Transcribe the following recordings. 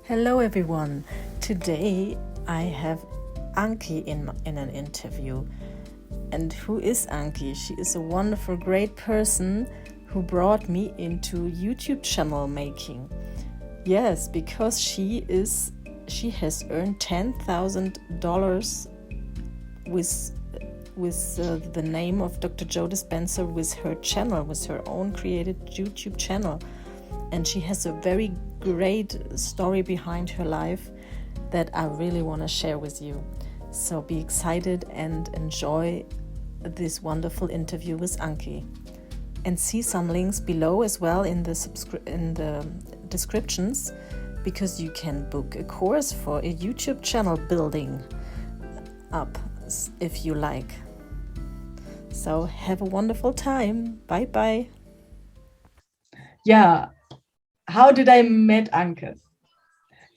Hello everyone. Today I have ANKE in an interview. And who is ANKE? She is a wonderful, great person who brought me into YouTube channel making. Yes, because she has earned $10,000 with the name of Dr.Joe Dispenza with her channel, with her own created YouTube channel. And she has a very great story behind her life that I really want to share with you. So be excited and enjoy this wonderful interview with ANKE. And see some links below as well in the descriptions, because you can book a course for a YouTube channel building up if you like. So have a wonderful time. Bye bye. Yeah, how did I met ANKE?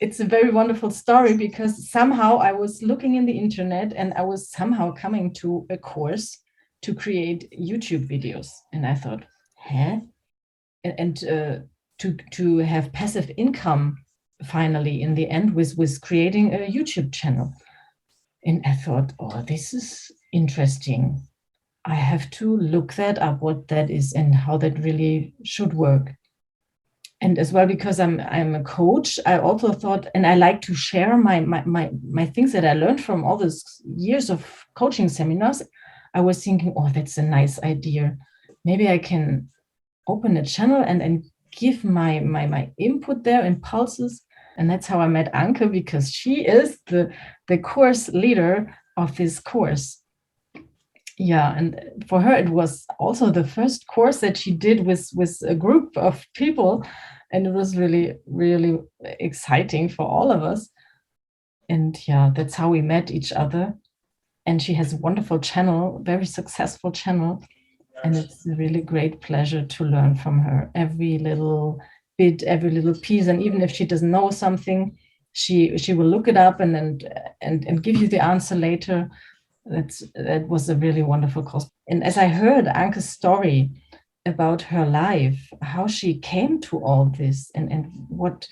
It's a very wonderful story because somehow I was looking in the internet and I was somehow coming to a course to create YouTube videos. And I thought, huh? And to have passive income finally in the end with creating a YouTube channel. And I thought, oh, this is interesting. I have to look that up, what that is and how that really should work. And as well, because I'm a coach, I also thought, and I like to share my things that I learned from all these years of coaching seminars. I was thinking, oh, that's a nice idea. Maybe I can open a channel and give my input there, impulses. And that's how I met ANKE, because she is the course leader of this course. Yeah, and for her it was also the first course that she did with a group of people, and it was really, really exciting for all of us. And yeah, that's how we met each other. And she has a wonderful channel, very successful channel, and it's a really great pleasure to learn from her every little bit, every little piece. And even if she doesn't know something, she will look it up and give you the answer later. That was a really wonderful course. And as I heard ANKE's story about her life, how she came to all this, and what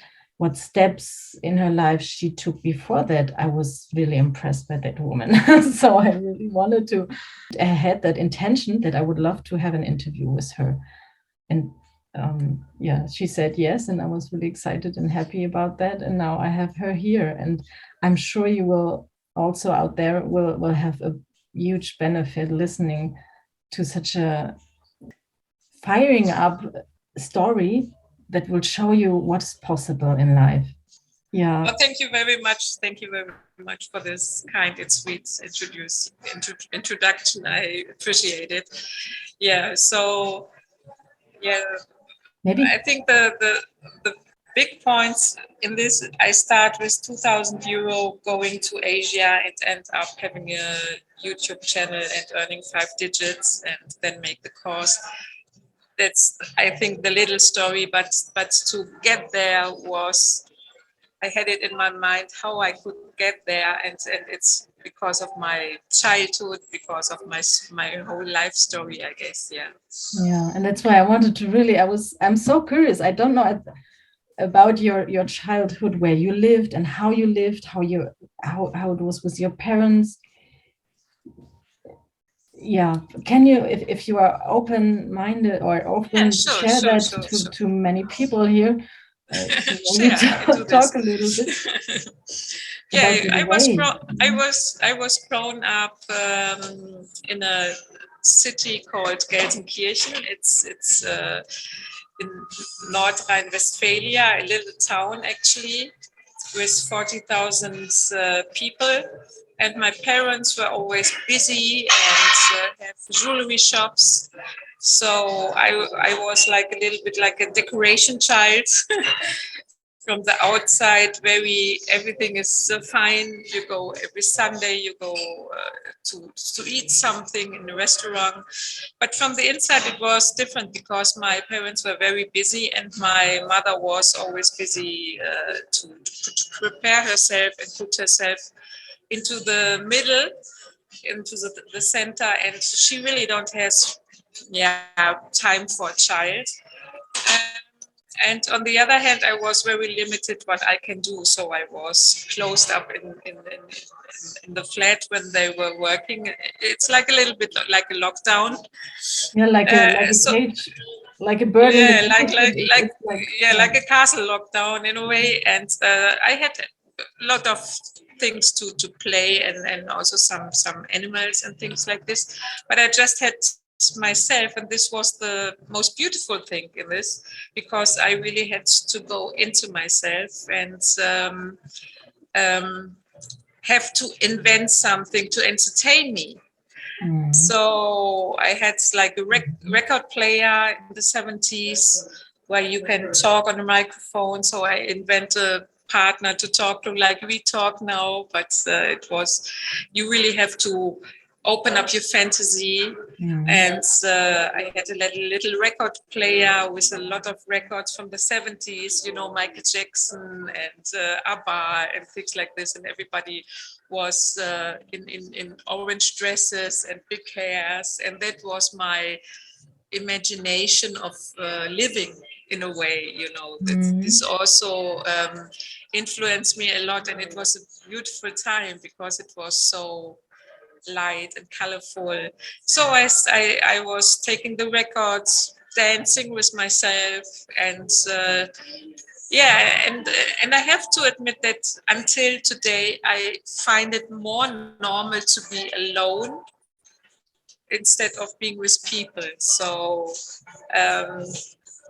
steps in her life she took before that, I was really impressed by that woman. So I really wanted to, I had that intention that I would love to have an interview with her. And yeah, she said yes, and I was really excited and happy about that. And now I have her here, and I'm sure you will also out there will have a huge benefit listening to such a firing up story that will show you what's possible in life. Yeah. Well, thank you very much. Thank you very much for this kind and sweet introduction. I appreciate it. Yeah. So, yeah. Maybe I think the big points in this, I start with €2,000 going to Asia and end up having a YouTube channel and earning 5 digits and then make the course. That's, I think, the little story, but to get there was, I had it in my mind how I could get there, and it's because of my childhood, because of my whole life story, I guess. Yeah. Yeah, and that's why I wanted to really. I'm so curious. I don't know about your childhood, where you lived and how you lived, how it was with your parents. Yeah, can you, if you are open-minded or open, share that to many people here? Talk a little bit. Yeah, I was grown up in a city called Gelsenkirchen. It's in North Rhine-Westphalia, a little town actually, with 40,000 people. And my parents were always busy and have jewelry shops. So I was like a little bit like a decoration child. From the outside, everything is fine. You go every Sunday, you go to eat something in a restaurant. But from the inside, it was different because my parents were very busy and my mother was always busy to prepare herself and put herself into the middle, into the center. And she really don't have time for a child. And on the other hand, I was very limited what I can do. So I was closed up in the flat when they were working. It's like a little bit like a lockdown. Yeah, like a cage, like a bird in the cage. Like a castle lockdown in a way. And I had a lot of things to play and also some animals and things like this. But I just had myself, and this was the most beautiful thing in this, because I really had to go into myself and have to invent something to entertain me. So I had like a record player in the 70s where you can talk on a microphone. So I invented a partner to talk to like we talk now, but it was, you really have to open up your fantasy. And I had a little record player with a lot of records from the 70s, you know, Michael Jackson and ABBA and things like this. And everybody was in orange dresses and big hairs. And that was my imagination of living in a way, you know. This also influenced me a lot. And it was a beautiful time because it was so light and colorful. So I was taking the records, dancing with myself, and and I have to admit that until today I find it more normal to be alone instead of being with people. So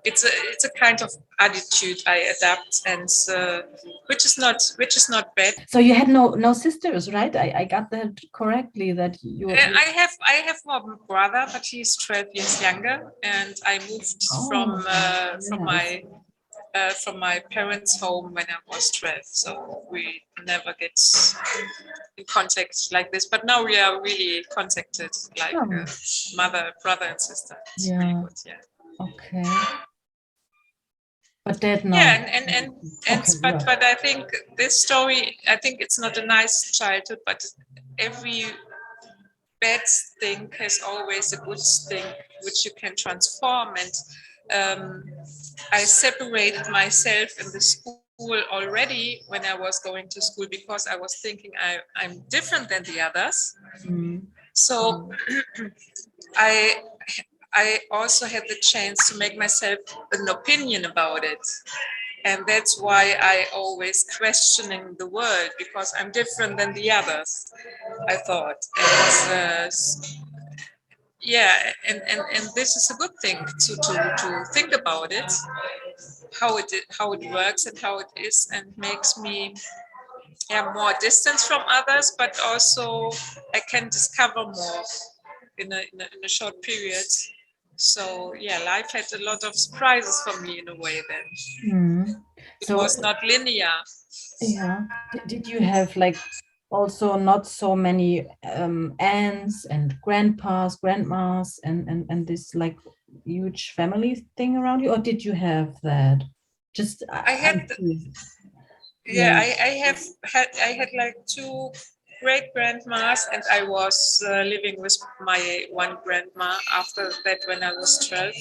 it's a kind of attitude I adapt, and which is not bad. So you had no sisters, right? I got that correctly. That you. I have one brother, but he's 12 years younger, and I moved from my parents' home when I was 12. So we never get in contact like this. But now we are really contacted like mother, brother, and sister. It's really good. Yeah. Okay. But that no. Yeah, but I think this story, I think it's not a nice childhood, but every bad thing has always a good thing which you can transform. And I separated myself in the school already when I was going to school, because I was thinking I'm different than the others. So I also had the chance to make myself an opinion about it. And that's why I always questioning the world, because I'm different than the others, I thought. And and this is a good thing to think about it, how it works and how it is, and makes me more distance from others, but also I can discover more in a short period. So life had a lot of surprises for me in a way then. It was not linear. Yeah. Did you have like also not so many aunts and grandpas, grandmas, and this like huge family thing around you, or did you have that? Just I had. I had like 2 great grandmas, and I was living with my one grandma after that when I was 12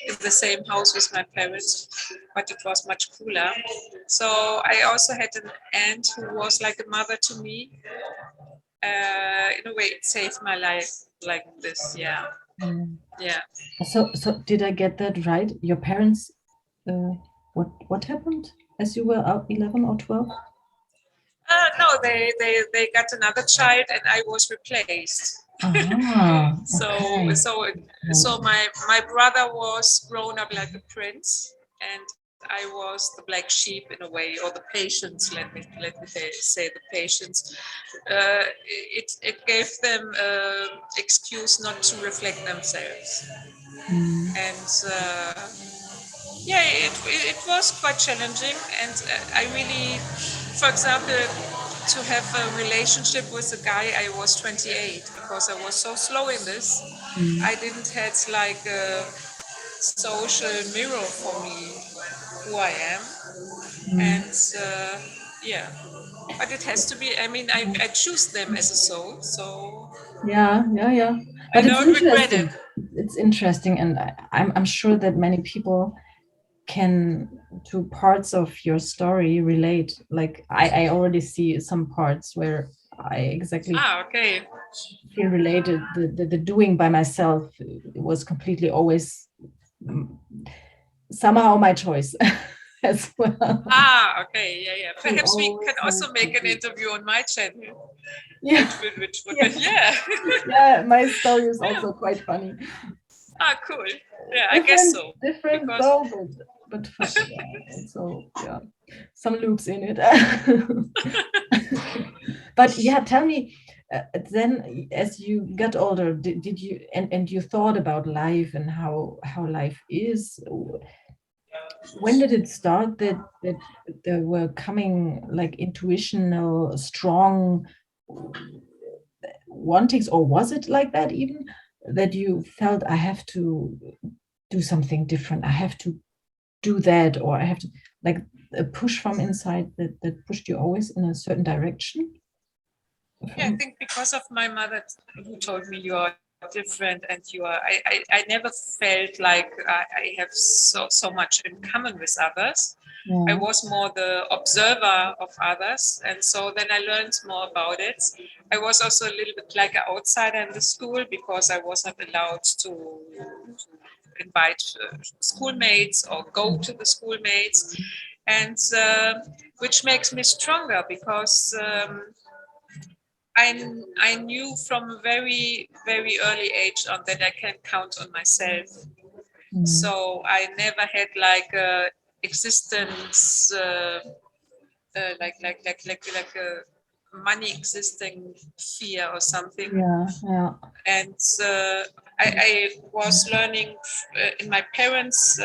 in the same house with my parents, but it was much cooler. So I also had an aunt who was like a mother to me. In a way, it saved my life like this. Yeah. So did I get that right? Your parents, what happened as you were 11 or 12? No, they got another child, and I was replaced. So my brother was grown up like a prince, and I was the black sheep in a way, or the patients. Let me say the patients. It gave them excuse not to reflect themselves, and it was quite challenging. And I really, for example, to have a relationship with a guy, I was 28 because I was so slow in this. I didn't have like a social mirror for me who I am. And but it has to be, I mean, I choose them as a soul, so yeah. But I don't regret it. It's interesting, and I'm sure that many people can to parts of your story relate. Like I already see some parts where I exactly feel related. The doing by myself was completely always somehow my choice as well. Yeah. Perhaps we can also make an interview on my channel. Yeah. Yeah, my story is also quite funny. Cool. Yeah, I guess so. Different though, but also some loops in it. But yeah, tell me, then as you got older, did you and you thought about life and how life is? When did it start that there were coming like intuitional, strong wantings, or was it like that even that you felt I have to do something different, I have to do that, or I have to, like a push from inside that pushed you always in a certain direction? Yeah, I think because of my mother who told me you are different and you are, I never felt like I have so much in common with others. Yeah. I was more the observer of others, and so then I learned more about it. I was also a little bit like an outsider in the school because I wasn't allowed to invite schoolmates or go to the schoolmates, and which makes me stronger because I knew from a very, very early age on that I can count on myself. So I never had like a existence, like a money existing fear or something. Yeah. And I was learning in my parents'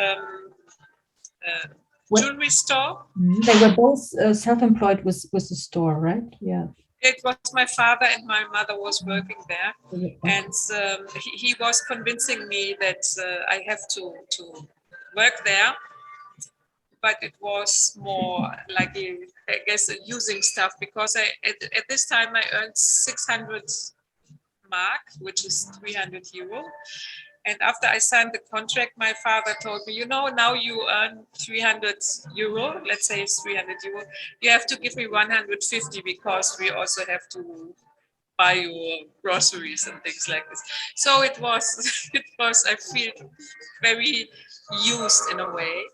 jewelry store. They were both self-employed with the store, right? Yeah. It was my father and my mother was working there, and he was convincing me that I have to work there. But it was more like I guess using stuff because at this time I earned 600 mark, which is 300 euro. And after I signed the contract, my father told me, now you earn 300 euro, let's say it's 300 euro, you have to give me 150 because we also have to buy your groceries and things like this. So it was, I feel very used in a way.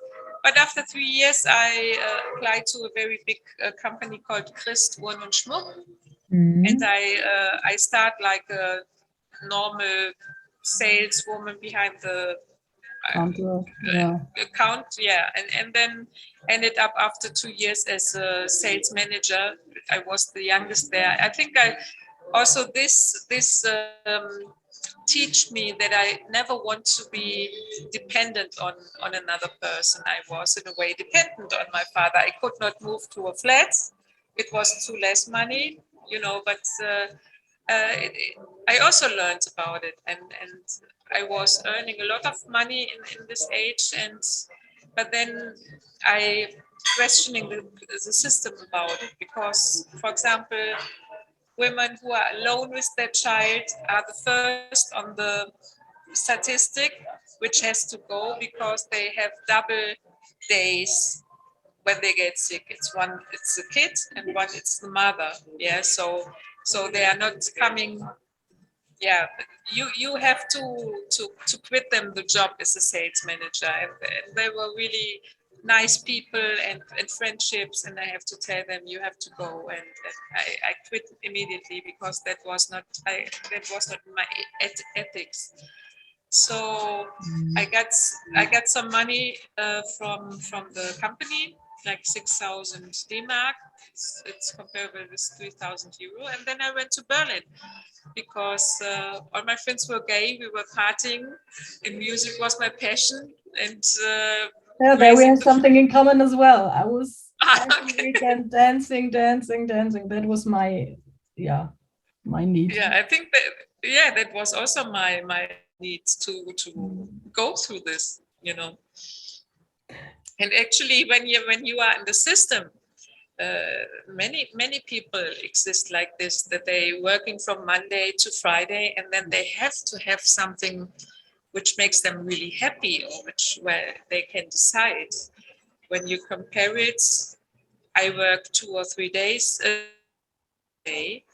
But after 3 years, I applied to a very big company called Christ Uhren und Schmuck. And I start like a normal saleswoman behind the account, and then ended up after 2 years as a sales manager. I was the youngest there. I think I also this teach me that I never want to be dependent on another person. I was in a way dependent on my father. I could not move to a flat. It was too less money, but I also learned about it, and I was earning a lot of money in this age, but then I questioning the system about it because, for example, women who are alone with their child are the first on the statistic, which has to go because they have double days when they get sick. It's the kid, and one it's the mother. Yeah, so they are not coming. Yeah, you have to quit them the job as a sales manager, and they were really nice people and friendships, and I have to tell them you have to go, and I quit immediately because that was not my ethics. So I got some money from the company, like 6,000 D-Mark. It's comparable with 3,000 euro, and then I went to Berlin because all my friends were gay. We were partying, and music was my passion. And there we have something in common as well. I was every weekend dancing. That was my need. Yeah, I think that was also my need to go through this, And actually, when you are in the system, many people exist like this, that they working from Monday to Friday, and then they have to have something which makes them really happy, or where they can decide. When you compare it, I work 2 or 3 days a day,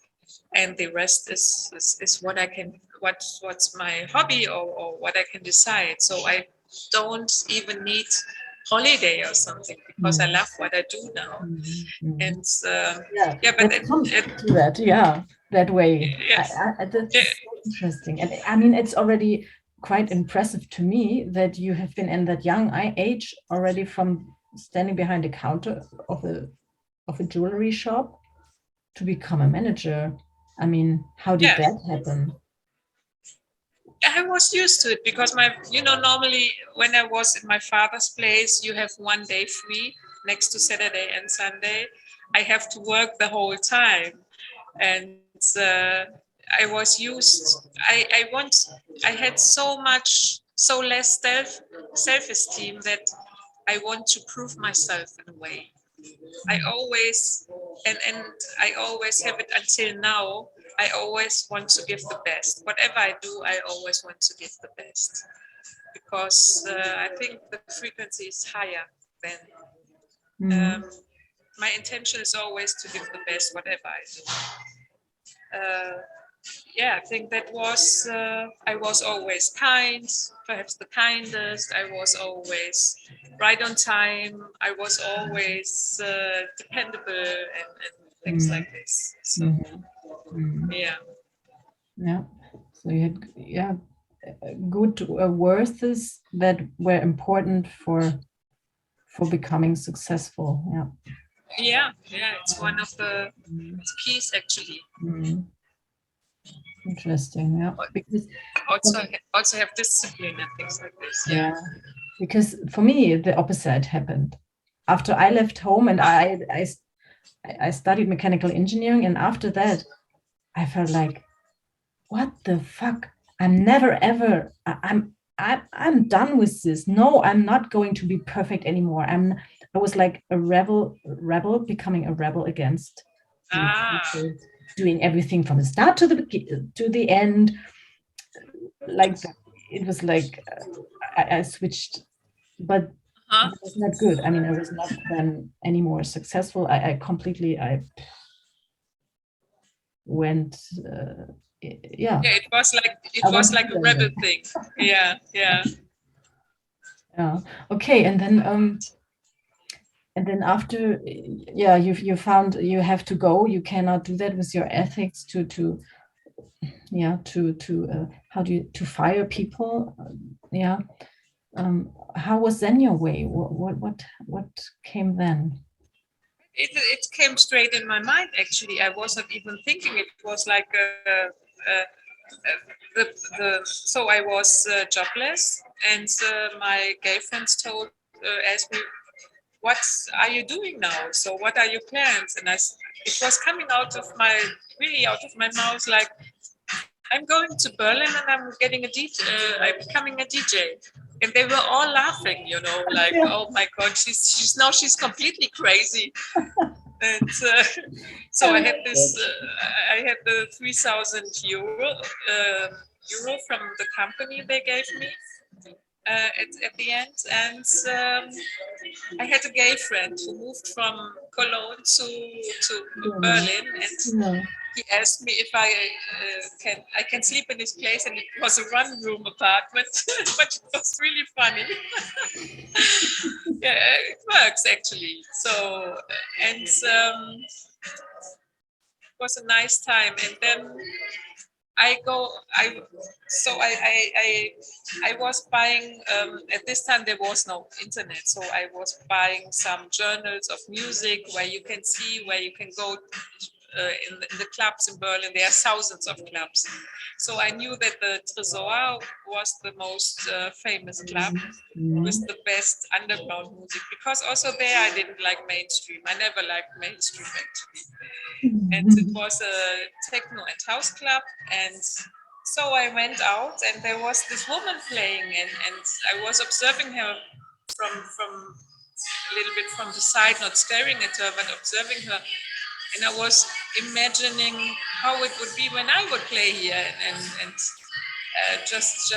and the rest is what I can, what's my hobby, or what I can decide. So I don't even need holiday or something, because I love what I do now. And but let's come to that. Yeah, that way. Yes. That's so interesting. And I mean, it's already quite impressive to me that you have been in that young age already, from standing behind the counter of a jewelry shop to become a manager. I mean, how did that happen? I was used to it, because normally when I was in my father's place, you have 1 day free next to Saturday and Sunday. I have to work the whole time, and I was used. I had so less self-esteem, that I want to prove myself in a way. I always and I always have it until now. I always want to give the best. Whatever I do, I always want to give the best, because I think the frequency is higher than. My intention is always to give the best, whatever I do. I think that was, I was always kind, perhaps the kindest. I was always right on time. I was always dependable, and things like this. So, yeah. So you had good worths that were important for becoming successful. Yeah, it's one of the keys, actually. Interesting. Yeah, because also have discipline and things like this. Yeah, because for me the opposite happened. After I left home and I studied mechanical engineering, and after that I felt like, what the fuck? I'm never ever. I'm done with this. No, I'm not going to be perfect anymore. I was like a rebel, becoming a rebel against doing everything from the start to the end. Like it was like I switched, but it was not good. I mean, I was not then any more successful. I completely went. It was like a rebel thing. Yeah. Okay, and then after, you found you have to go. You cannot do that with your ethics to fire people. How was then your way? What came then? It came straight in my mind, actually. I wasn't even thinking. It was like so I was jobless, and my gay friends asked me, what are you doing now? So what are your plans? And it was coming out of my mouth, like, I'm going to Berlin and I'm getting I'm becoming a DJ. And they were all laughing, like, oh my God, she's completely crazy. And so I had the 3,000 euro from the company they gave me at the end. And I had a gay friend who moved from Cologne to Berlin, and he asked me if I can sleep in his place, and it was a one-room apartment, but it was really funny. It works, actually. So, and it was a nice time. And then I was buying, at this time there was no internet, so I was buying some journals of music where you can go in the clubs in Berlin. There are thousands of clubs. So I knew that the Tresor was the most famous club with the best underground music, because also there I didn't like mainstream. I never liked mainstream, actually. And it was a techno and house club. And so I went out, and there was this woman playing, and I was observing her from a little bit from the side, not staring at her, but observing her. And I was imagining how it would be when I would play here. And just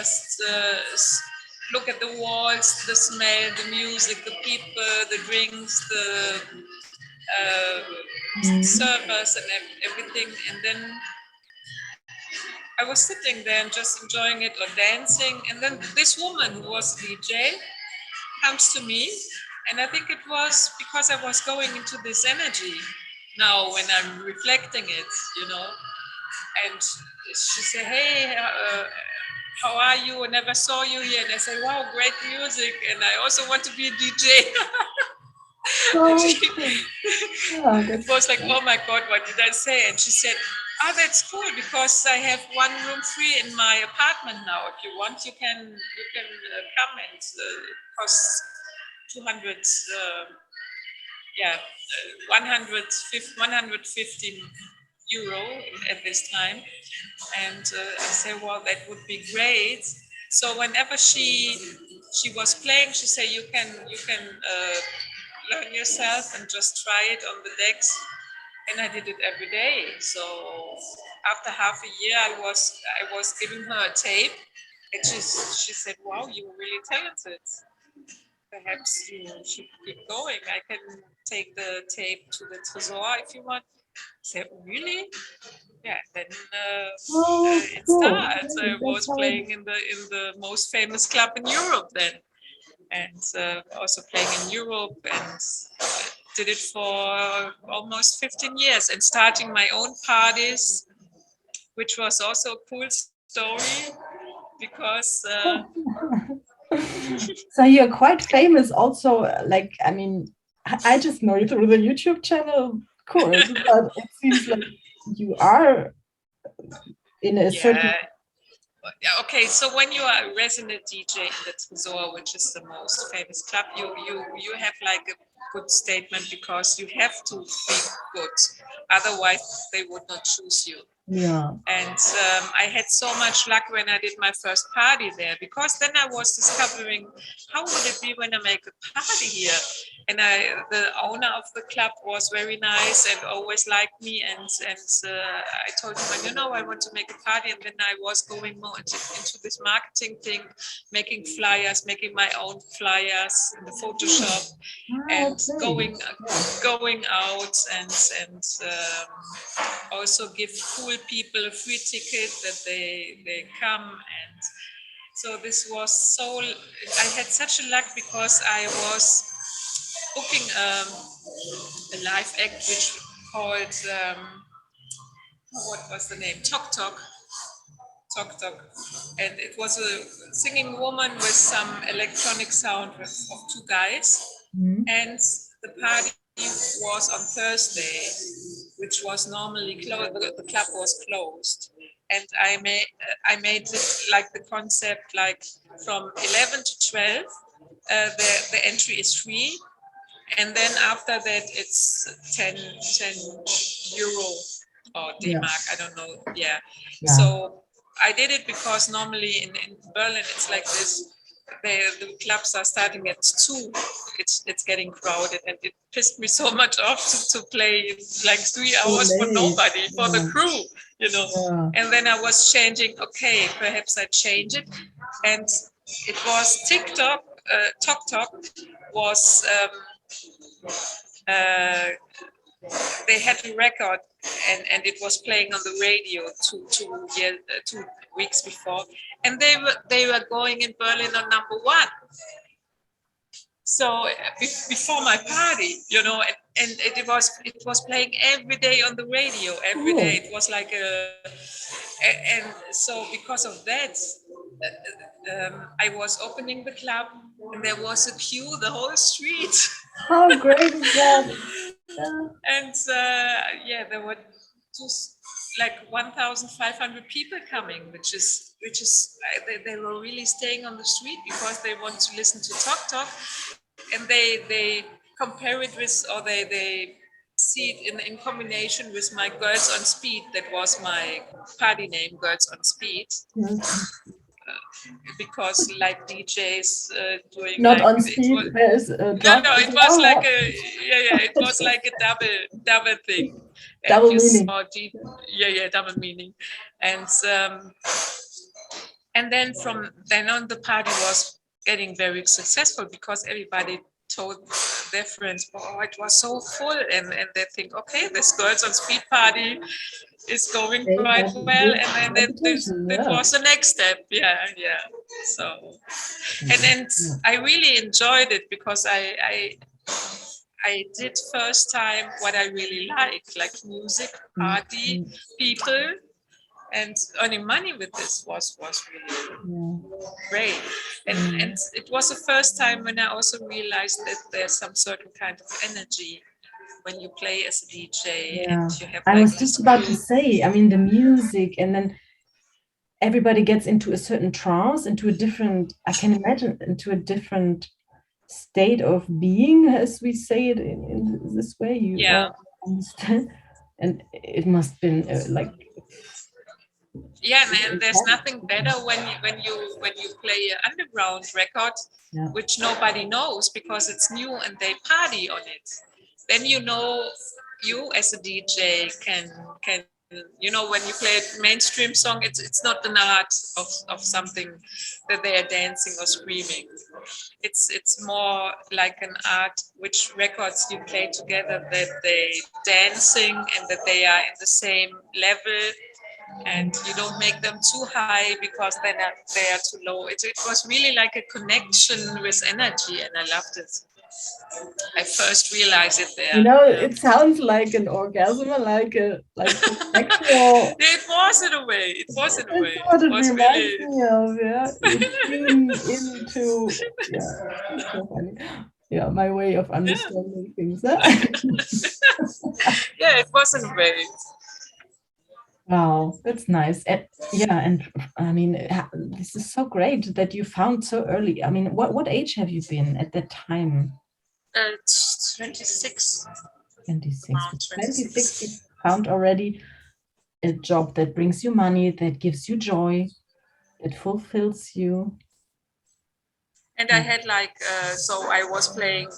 look at the walls, the smell, the music, the people, the drinks, the servers and everything. And then I was sitting there and just enjoying it or dancing. And then this woman who was DJ comes to me. And I think it was because I was going into this energy now when I'm reflecting it, you know. And she said, hey, how are you? I never saw you here. And I said, wow, great music. And I also want to be a DJ. It was like, oh my God, what did I say? And she said, oh, that's cool because I have one room free in my apartment now. If you want, you can come, and it costs 200, 115 euro at this time. And I said, well, that would be great. So whenever she was playing, she said, you can learn yourself and just try it on the decks. And I did it every day. So after half a year, I was giving her a tape, and she said, wow, you're really talented. Perhaps you should keep going. I can take the tape to the Tresor if you want. I said, really? Yeah, then it starts. I was playing in the most famous club in Europe then, and also playing in Europe, and did it for almost 15 years, and starting my own parties, which was also a cool story because. So you're quite famous also, like, I mean, I just know you through the YouTube channel, of course, but it seems like you are in a certain... Okay, so when you are a resident DJ in the Tresor, which is the most famous club, you have like a good statement because you have to be good, otherwise they would not choose you. Yeah. And I had so much luck when I did my first party there, because then I was discovering how would it be when I make a party here. And the owner of the club was very nice and always liked me. And I told him, you know, I want to make a party. And then I was going more into this marketing thing, making flyers, making my own flyers in the Photoshop, and going out and also give cool people a free ticket that they come. And so this was so, I had such a luck because I was booking a live act which called what was the name? Tok Tok. And it was a singing woman with some electronic sound of two guys. And the party was on Thursday, which was normally closed. The club was closed, and I made it like the concept, like from 11 to 12, the entry is free, and then after that it's 10 euro or D-Mark, I don't know. Yeah. So I did it because normally in Berlin it's like this. The clubs are starting at 2. It's getting crowded, and it pissed me so much off to play like 3 hours for nobody, for the crew, you know. And then I was changing. Okay, perhaps I change it, and it was TikTok. Tok was. They had a record, and it was playing on the radio 2 weeks before, and they were going in Berlin on #1. So before my party, you know, and it was playing every day on the radio, every day. It was like and so because of that, I was opening the club, and there was a queue the whole street. How great is that? And there were like 1,500 people coming, which is they were really staying on the street because they want to listen to Tok, and they compare it with, or they see it in combination with my Girls on Speed. That was my party name, Girls on Speed. Because like DJs doing not like, on speed, there's a drop. No, it was like it was like a double thing. Double meaning. Double meaning. And And then from then on, the party was getting very successful because everybody told their friends, oh, it was so full. And they think, okay, this girls on speed party is going They quite have well. good And then reputation, that was the next step. Yeah. So, and then I really enjoyed it because I did first time what I really like music, party, people, and earning money with this was really great. And it was the first time when I also realized that there's some certain kind of energy when you play as a DJ and you have. I was just about to say, I mean, the music, and then everybody gets into a certain trance, into a different, I can imagine, into a different state of being, as we say it in this way. You all understand, and it must have been like. Yeah, and there's nothing better when you play an underground record, which nobody knows because it's new and they party on it. Then you as a DJ can when you play a mainstream song, it's not an art of something that they are dancing or screaming. It's more like an art which records you play together, that they dancing and that they are in the same level. And you don't make them too high because then they are too low. It was really like a connection with energy, and I loved it. I first realized it there. It sounds like an orgasm, like sexual. It was in a way. It was in a way. What it it was reminds really. me of, You tune into, it's so funny. My way of understanding things. Yeah, it was in a way. Wow, that's nice. And I mean, this is so great that you found so early. I mean, what age have you been at that time? 26. 26. 26, you found already a job that brings you money, that gives you joy, that fulfills you. And I had so I was playing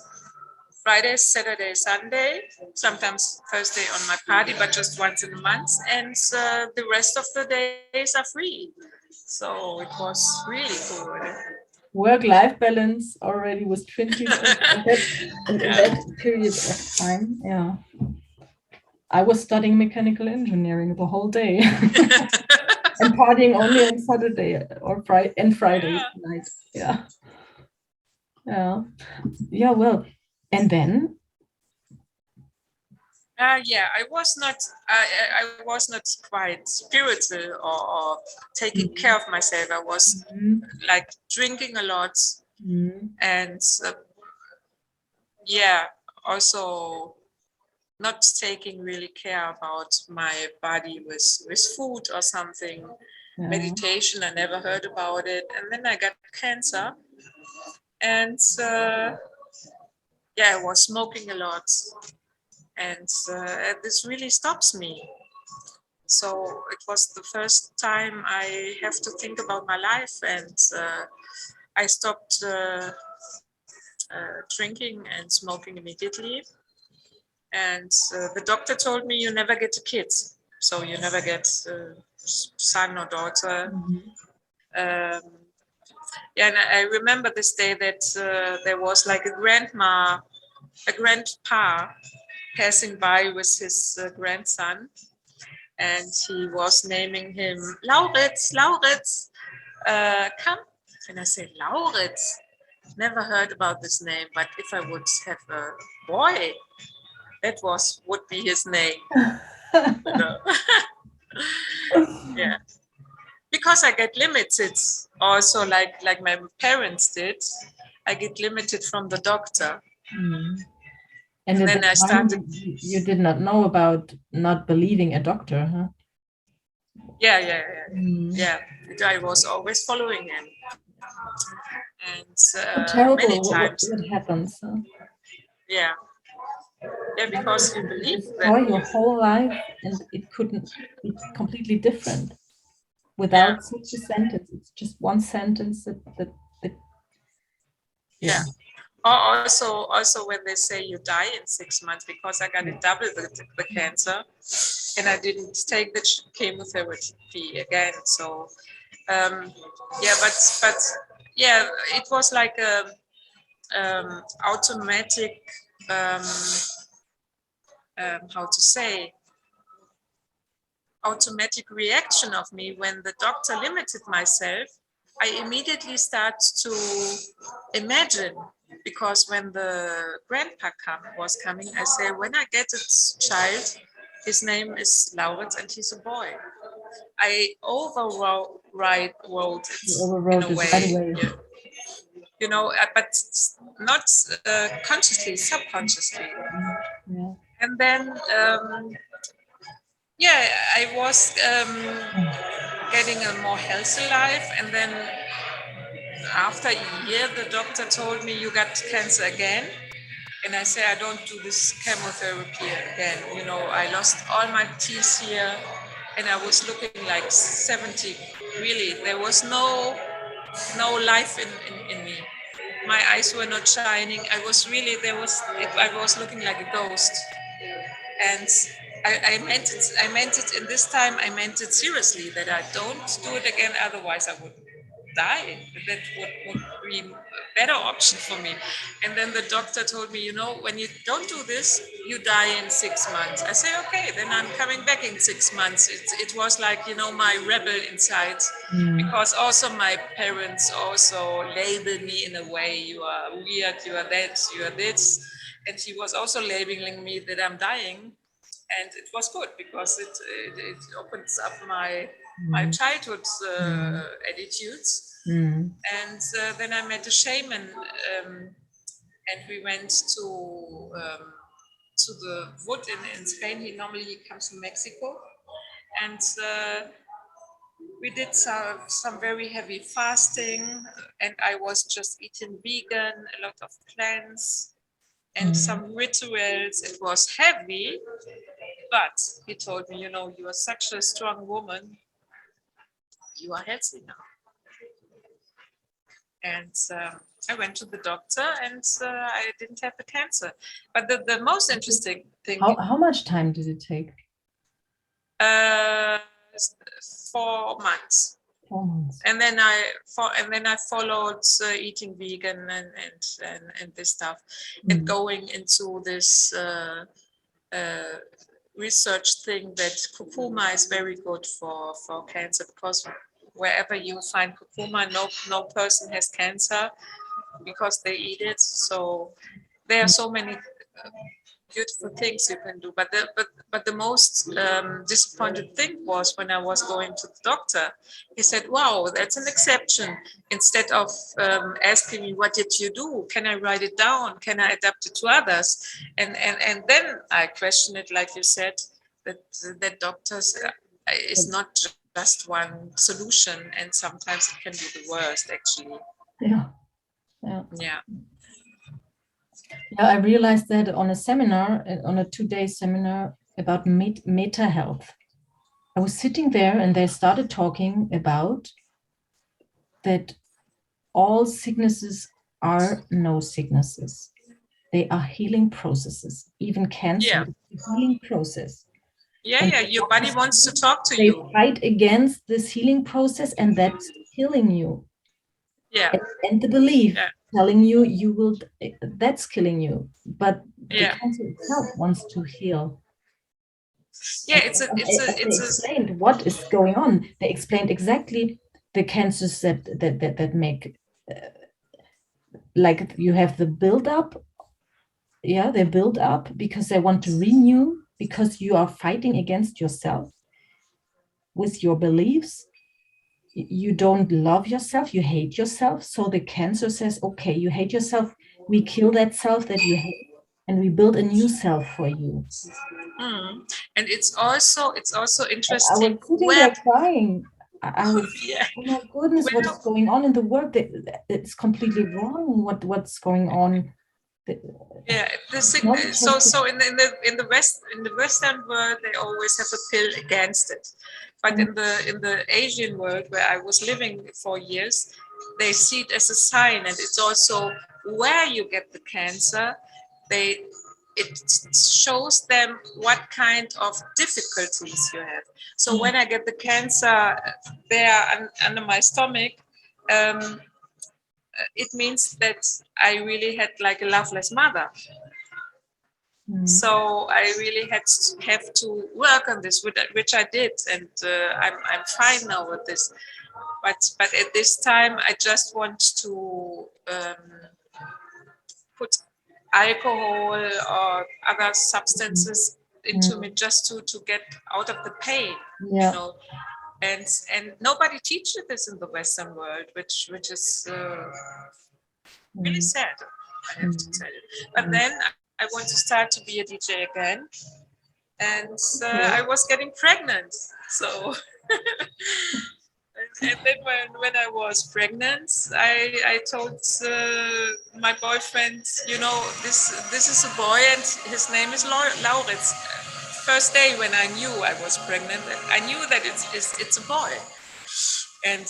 Friday, Saturday, Sunday, sometimes Thursday on my party, but just once in a month. And the rest of the days are free. So it was really cool. Work-life balance already was 20 in that period of time. Yeah. I was studying mechanical engineering the whole day and partying only on Saturday or Friday night. Yeah. Well, and then I was not quite spiritual or taking care of myself. I was like drinking a lot and also not taking really care about my body with food or something. Meditation, I never heard about it, and then I got cancer, and I was smoking a lot. And this really stops me. So it was the first time I have to think about my life, and I stopped drinking and smoking immediately. And the doctor told me you never get a kid, so you never get a son or daughter. And I remember this day that there was like a grandpa passing by with his grandson, and he was naming him Lauritz, come. And I said, Lauritz, never heard about this name, but if I would have a boy, that would be his name. Yeah, because I get limited also, like my parents did. I get limited from the doctor. And then I started. You did not know about not believing a doctor, huh? Yeah. I was always following him, and terrible many times. What happens? Huh? Yeah, because you believe that your whole life, and it couldn't be completely different without such a sentence. It's just one sentence that. Yeah. Also, when they say you die in 6 months, because I got double the cancer, and I didn't take the chemotherapy again. So Yeah, but yeah, it was like a automatic, how to say, automatic reaction of me when the doctor limited myself. I immediately start to imagine, because when the grandpa was coming, I say, when I get a child, his name is Laurens and he's a boy. I wrote You it in overwrote a it way, right away. yeah. You know, but not consciously, subconsciously. Yeah. And then, yeah, I was getting a more healthy life. And then after a year, the doctor told me, you got cancer again. And I say, I don't do this chemotherapy again. You know, I lost all my teeth here and I was looking like 70. Really, there was no life in me. My eyes were not shining. I was really, I was looking like a ghost. And I meant it in this time, I meant it seriously, that I don't do it again, otherwise I would die. That would be a better option for me. And then the doctor told me, you know, when you don't do this, you die in 6 months. I say, okay, then I'm coming back in 6 months. It was like, you know, my rebel inside, because also my parents also labeled me in a way, you are weird, you are that, you are this. And he was also labeling me that I'm dying. And it was good because it opens up my childhood attitudes. And then I met a shaman, and we went to the wood in Spain. He comes from Mexico, and we did some very heavy fasting, and I was just eating vegan, a lot of plants, and some rituals. It was heavy, but he told me, you know, you are such a strong woman. You are healthy now. And I went to the doctor, and I didn't have the cancer. But the most interesting thing. How much time did it take? 4 months. 4 months. And then I followed eating vegan and this stuff, and going into this research thing that curcuma is very good for cancer, because wherever you find curcuma, no person has cancer because they eat it. So there are so many beautiful things you can do. But the most disappointed thing was when I was going to the doctor. He said, "Wow, that's an exception." Instead of asking me, "What did you do? Can I write it down? Can I adapt it to others?" And then I question it, like you said, that doctors is not just one solution, and sometimes it can be the worst, actually. Yeah. Yeah. Yeah, I realized that on a seminar, on a 2-day seminar about meta health. I was sitting there and they started talking about that all sicknesses are no sicknesses. They are healing processes. Even cancer is a healing process. Yeah, your body wants to talk to they you. They fight against this healing process, and that's killing you. Yeah. And the belief telling you will, that's killing you. But the cancer itself wants to heal. Yeah, they explained what is going on. They explained exactly the cancers that make, like you have the build up. Yeah, they build up because they want to renew, because you are fighting against yourself with your beliefs. You don't love yourself, you hate yourself. So the cancer says, okay, you hate yourself, we kill that self that you hate, and we build a new self for you. And it's also interesting. I was sitting there crying. I was, oh my goodness, what is going on in the world? It's completely wrong. What's going on? Yeah, so in the Western world, they always have a pill against it. But in the Asian world, where I was living for years, they see it as a sign, and it's also where you get the cancer. They it shows them what kind of difficulties you have. So when I get the cancer there under my stomach, it means that I really had like a loveless mother. So I really have to work on this, which I did, and I'm fine now with this. But at this time, I just want to put alcohol or other substances into me just to get out of the pain, you know. And nobody teaches this in the Western world, which is really sad, I have to tell you. But then I want to start to be a DJ again, and I was getting pregnant. So, and then when I was pregnant, I told my boyfriend, you know, this is a boy, and his name is Lauritz. First day when I knew I was pregnant, I knew that it's a boy, and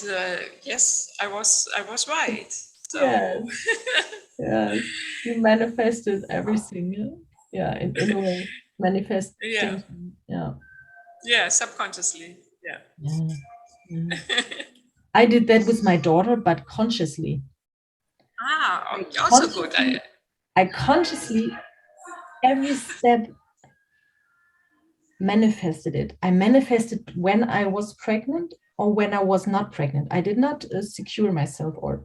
yes, I was right. So. Yes, you manifested everything. Yeah, in a way, manifesting. Yeah, subconsciously. Yeah. I did that with my daughter, but consciously. Also good. I consciously, every step, manifested it. I manifested when I was pregnant or when I was not pregnant. I did not secure myself or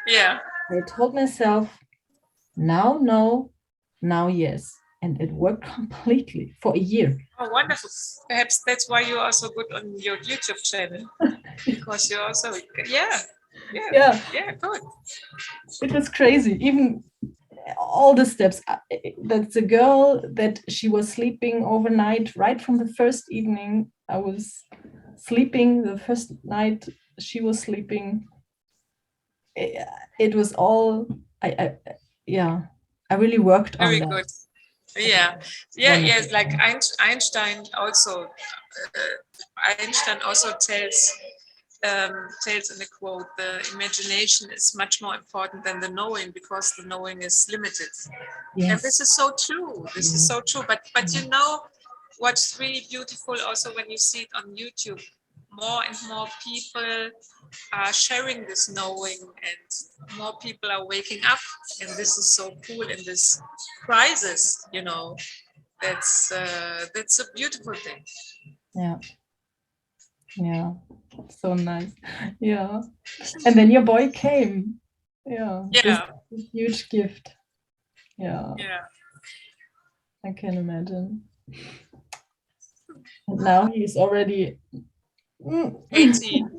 yeah. I told myself, now no, now yes. And it worked completely for a year. Oh, wonderful. Perhaps that's why you're also good on your YouTube channel. Because you're also, yeah, good. It was crazy. Even all the steps. That's a girl that she was sleeping overnight right from the first evening. I was sleeping the first night she was sleeping. It was all, I really worked on that. Very good. Yes, like Einstein also tells in a quote, the imagination is much more important than the knowing, because the knowing is limited. And this is so true. This is so true. But you know what's really beautiful also when you see it on YouTube, more and more people are sharing this knowing, and more people are waking up, and this is so cool in this crisis, you know. That's a beautiful thing. Yeah, so nice. Yeah, and then your boy came. This huge gift. Yeah, I can imagine. And now he's already 18.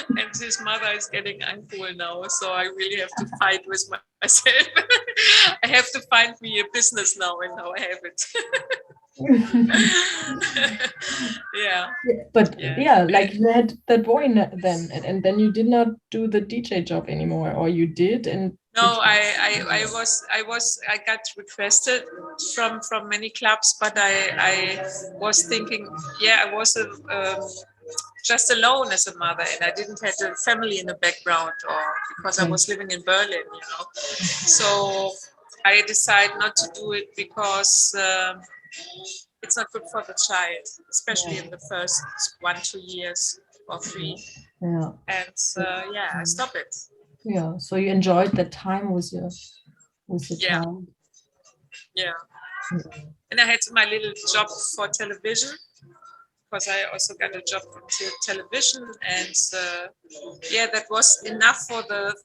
And his mother is getting uncool now, so I really have to fight with myself. I have to find me a business now, and now I have it. Like you had that boy then, and then you did not do the DJ job anymore, or you did, and no, I got requested from many clubs, but I was thinking, I was just alone as a mother, and I didn't have a family in the background, or because I was living in Berlin, you know. So I decided not to do it because it's not good for the child, especially in the first 1-2 years or 3. And I stopped it. Yeah, so you enjoyed that time with your child. And I had my little job for television, because I also got a job for television, and that was enough for the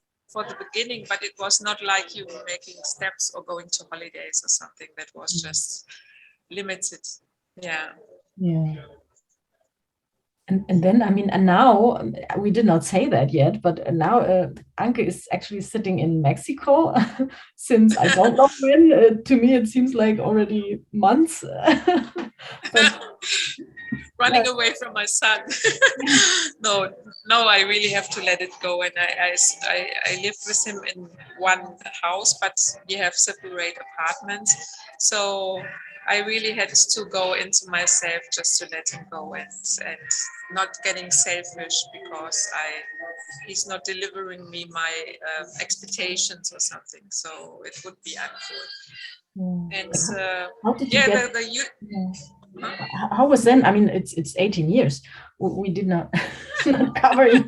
beginning, but it was not like you making steps or going to holidays or something. That was just limited. And then, I mean, and now we did not say that yet, but now Anke is actually sitting in Mexico since I don't know when. To me, it seems like already months. Running away from my son. No, I really have to let it go. And I live with him in one house, but we have separate apartments. So I really had to go into myself just to let him go and not getting selfish because he's not delivering me my expectations or something. So it would be unfair. And how did you get? How was then? I mean, it's 18 years. We did not not cover it.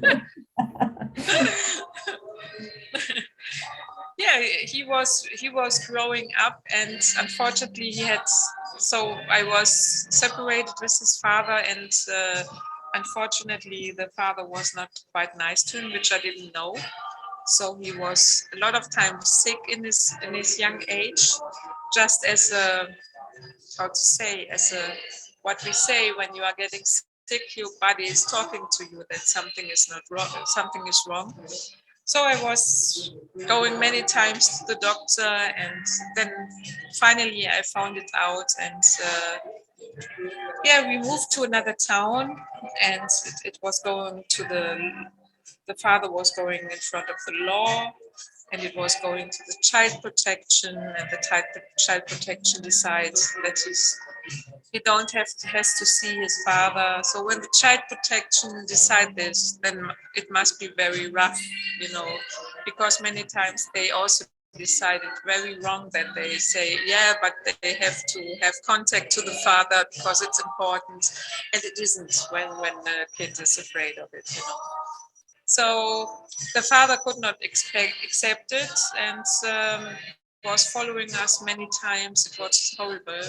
Yeah, he was growing up, and unfortunately I was separated with his father, and unfortunately the father was not quite nice to him, which I didn't know. So he was a lot of times sick in his young age, just as a, how to say, as a, what we say when you are getting sick, your body is talking to you that something is not wrong, something is wrong. So I was going many times to the doctor, and then finally I found it out, and we moved to another town, and it was going to the father was going in front of the law, and it was going to the child protection, and the child protection decides that he has to see his father. So when the child protection decide this, then it must be very rough, because many times they also decided very wrong, that they say, yeah, but they have to have contact to the father because it's important, and it isn't when the kid is afraid of it. So the father could not accept it, and was following us many times. It was horrible.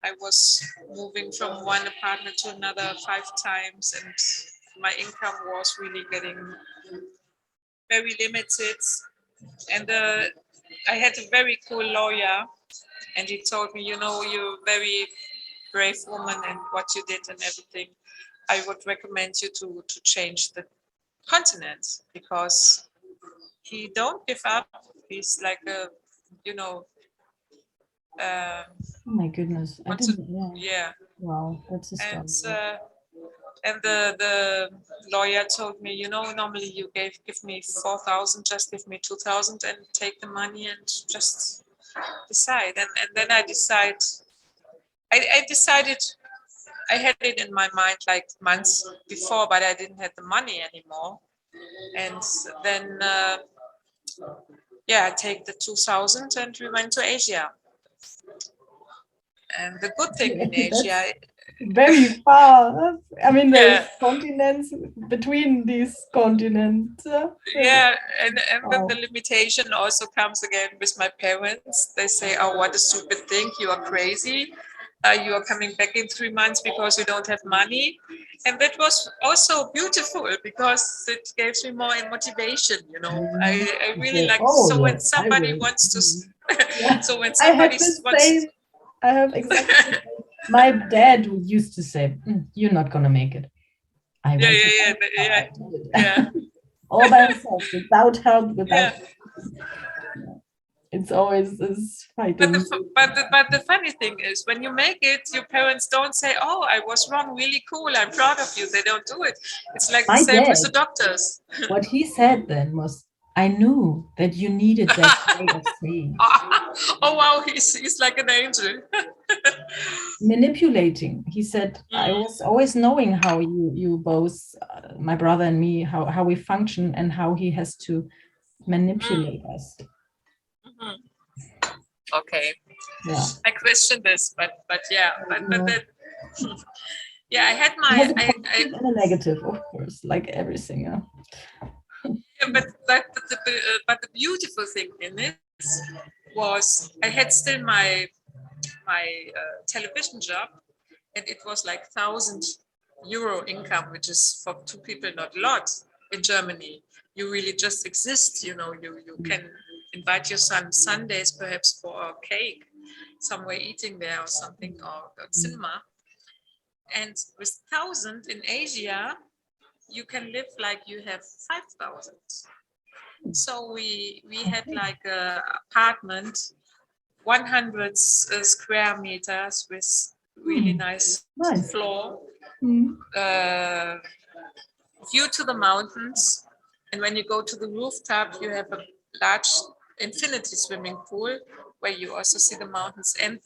I was moving from one apartment to another 5 times, and my income was really getting very limited. And I had a very cool lawyer, and he told me, you're a very brave woman, and what you did and everything. I would recommend you to change the continent, because he don't give up. He's like a, oh my goodness! I didn't. Yeah. Wow, that's a story. And the lawyer told me, normally you give me 4,000, just give me 2,000 and take the money and just decide. And then I decided. I had it in my mind like months before, but I didn't have the money anymore. And then, I take the 2,000 and we went to Asia. And the good thing in Asia, very far. I mean, there's continents between these continents. And then the limitation also comes again with my parents. They say, "Oh, what a stupid thing! You are crazy. You are coming back in 3 months because you don't have money." And that was also beautiful because it gave me more motivation. I really like. So when somebody wants to, so when somebody wants. I have exactly. My dad used to say, "You're not gonna make it." I Yeah. All by himself, without help, without. It's always this fighting. But the funny thing is, when you make it, your parents don't say, "Oh, I was wrong. Really cool. I'm proud of you." They don't do it. It's like the same with the doctors. What he said then was, "I knew that you needed that way of saying." Oh wow, he's like an angel. Manipulating. He said, "I was always knowing how you both, my brother and me, how we function, and how he has to manipulate us." Okay. Yeah. I question this, but that. Yeah, I had my. And a negative, of course, like everything. Yeah, but the beautiful thing in it was I had still my television job, and it was like €1,000 income, which is for 2 people not a lot in Germany. You really just exist, you can invite your son Sundays perhaps for a cake, somewhere eating there or something, or cinema. And with 1,000 in Asia, you can live like you have 5,000. So we had like a apartment, 100 square meters with really nice floor, view to the mountains. And when you go to the rooftop, you have a large infinity swimming pool where you also see the mountains, and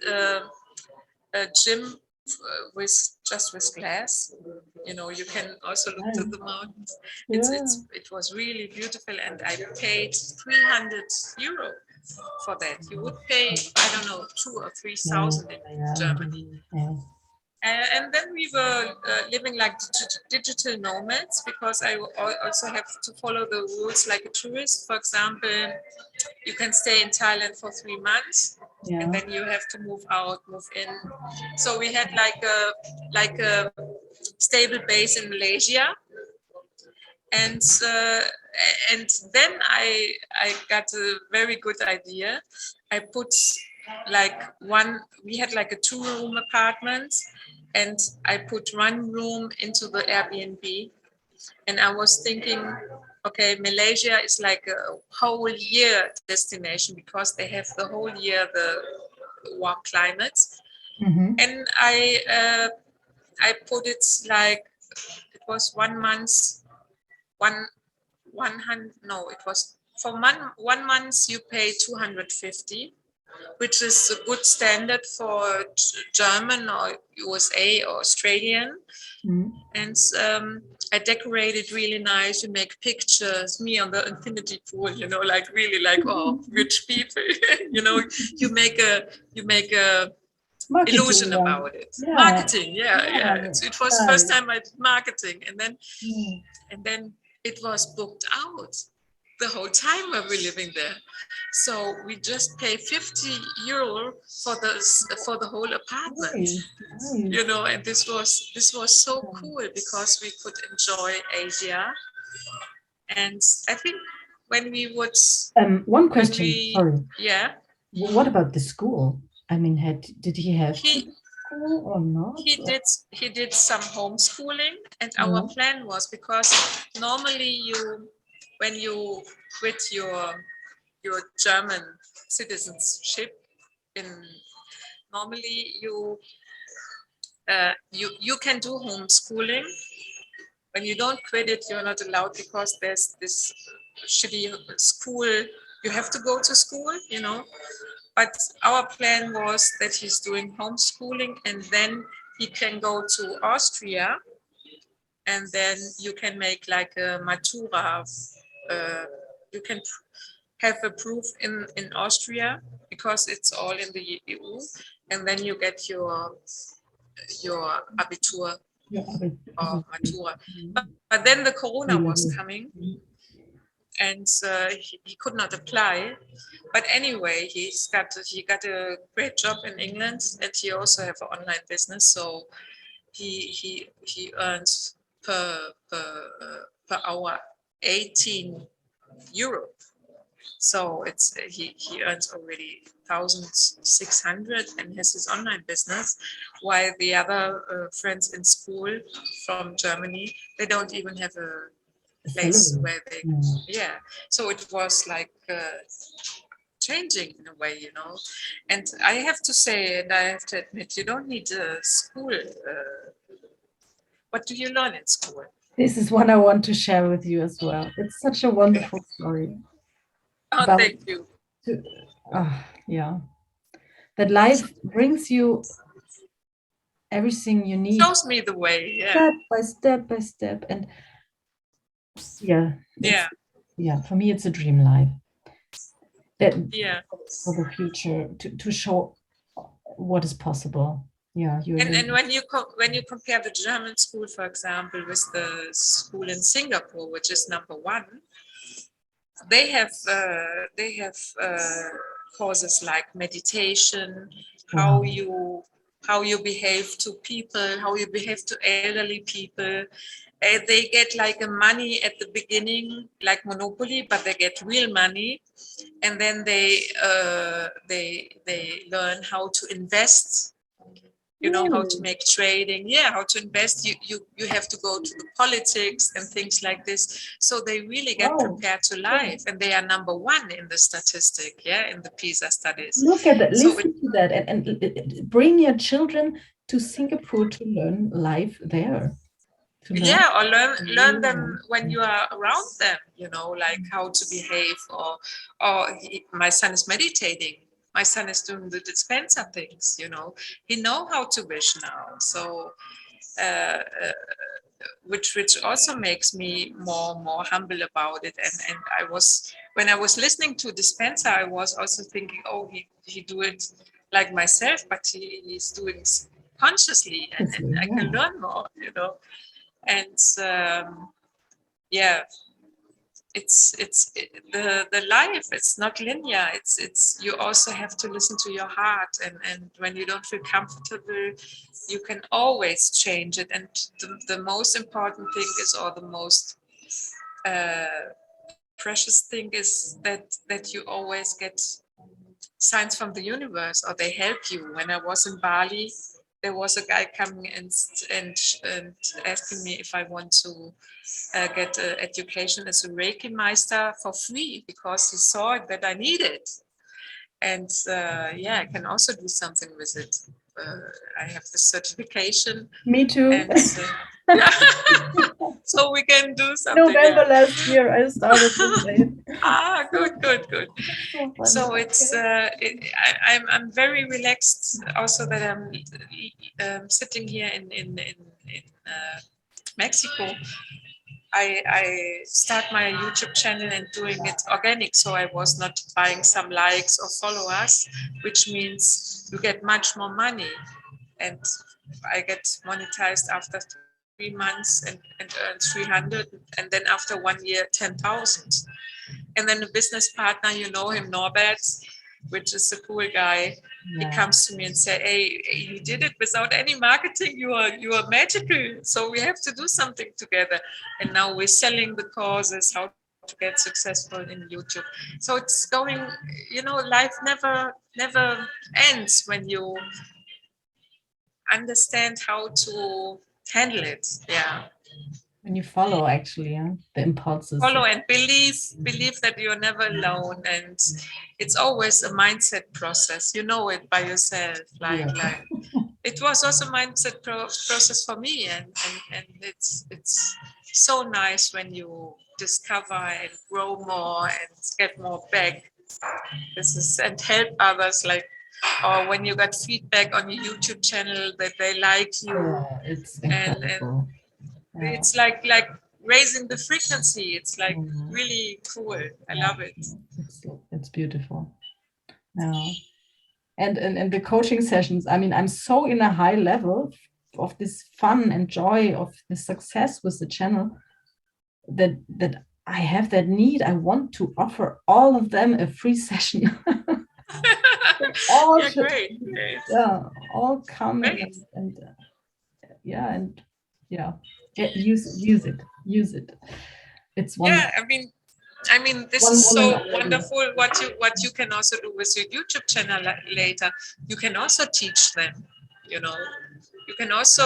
a gym with glass. You know, you can also look to the mountains. It was really beautiful, and I paid 300 euro for that. You would pay, I don't know, 2,000 or 3,000 in Germany. And then we were living like digital nomads, because I also have to follow the rules like a tourist. For example, you can stay in Thailand for 3 months, and then you have to move out, move in. So we had like a stable base in Malaysia, and then I got a very good idea. I put we had like a 2-room apartment, and I put 1 room into the Airbnb, and I was thinking, okay, Malaysia is like a whole year destination, because they have the whole year the warm climates. And I put it like, it was 1 month, it was for 1 month you pay 250, which is a good standard for German or USA or Australian. And I decorated really nice. You make pictures, me on the infinity pool, you know, like really like, oh, rich people. You know, you make a marketing illusion about it. Marketing, yeah. It was first time I did marketing, and then it was booked out the whole time we were living there. So we just pay 50 euro for the whole apartment. You know, and this was so cool, because we could enjoy Asia. And I think when we would one question, sorry. Yeah. What about the school? I mean, did he have school or not? He did some homeschooling, and our plan was, because normally when you quit your German citizenship, normally you can do homeschooling. When you don't quit it, you're not allowed, because there's this shitty school. You have to go to school, you know. But our plan was that he's doing homeschooling, and then he can go to Austria, and then you can make like a matura. You can have a proof in Austria, because it's all in the EU, and then you get your Abitur or matura. But then the Corona was coming, and he could not apply. But anyway, he got a great job in England, and he also have an online business. So he earns per hour 18 euro. So he earns already 1,600 and has his online business, while the other friends in school from Germany, they don't even have a place where they So it was like changing in a way, you know. And I have to say, and I have to admit, you don't need a school. What do you learn in school? This is one I want to share with you as well. It's such a wonderful story. Thank you. That life brings you everything you need. Shows me the way, Step by step. And for me, it's a dream life. For the future, to show what is possible. And when you compare the German school, for example, with the school in Singapore, which is #1, they have courses like meditation, how you behave to people, how you behave to elderly people. They get like a money at the beginning, like Monopoly, but they get real money, and then they learn how to invest. You know, how to make trading, how to invest. You have to go to the politics and things like this. So they really get prepared to life, and they are #1 in the statistic, in the PISA studies. Look at that, listen to that, and bring your children to Singapore to learn life there. Or learn them when you are around them, you know, like how to behave, or my son is meditating my son is doing the dispenser things, you know. He know how to wish now. So which also makes me more humble about it. And when I was listening to Dispenza, I was also thinking, oh, he do it like myself, but he's doing consciously, and I can learn more, you know. And yeah, it's the life. It's not linear. It's you also have to listen to your heart, and when you don't feel comfortable, you can always change it. And the most important thing is, or the most precious thing is that you always get signs from the universe, or they help you. When I was in Bali, there was a guy coming and asking me if I want to get an education as a Reiki Meister for free, because he saw that I need it. And yeah, I can also do something with it. I have the certification. Me too. And, so we can do something. November last year, I started with it. Good. So it's I'm very relaxed. Also that I'm sitting here in Mexico. I start my YouTube channel and doing it organic, so I was not buying some likes or followers, which means you get much more money, and I get monetized after 3 months and earn 300, and then after 1 year 10,000. And then the business partner, you know him, Norbert, which is a cool guy. Yeah. He comes to me and say, "Hey, you did it without any marketing. You are magical. So we have to do something together." And now we're selling the courses, how to get successful in YouTube. So it's going, you know, life never ends when you understand how to handle it. Yeah. When you follow, actually, the impulses. Follow and believe that you're never alone, and it's always a mindset process. You know it by yourself. Like it was also a mindset process for me, and it's so nice when you discover and grow more and get more back. And help others, like, or when you got feedback on your YouTube channel that they like you. It's incredible. And it's like raising the frequency. It's like really cool. I love it. It's beautiful. Yeah. And the coaching sessions, I mean, I'm so in a high level of this fun and joy of the success with the channel that I have that need. I want to offer all of them a free session. All great. Yeah, all come and use it. It's wonderful. Yeah, I mean, this is so wonderful. What you can also do with your YouTube channel later. You can also teach them. You know, you can also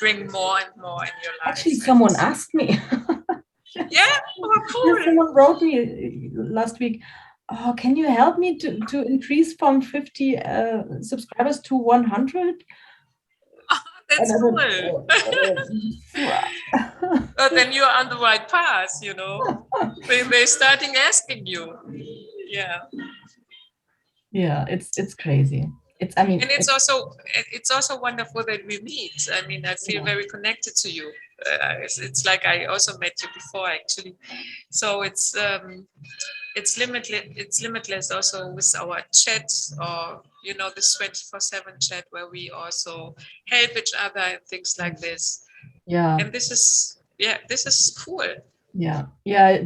bring more and more in your life. Actually, someone asked me. Yeah, oh, cool. Someone wrote me last week. Oh, can you help me to increase from 50 subscribers to 100? That's cool. Well, then you're on the right path, you know. They're starting asking you. Yeah. Yeah, it's crazy. And it's also wonderful that we meet. I mean, I feel very connected to you. It's like I also met you before, actually. So it's limitless. It's limitless also with our chat, or you know, this 24/7 chat where we also help each other and things like this. Yeah. And this is cool. Yeah.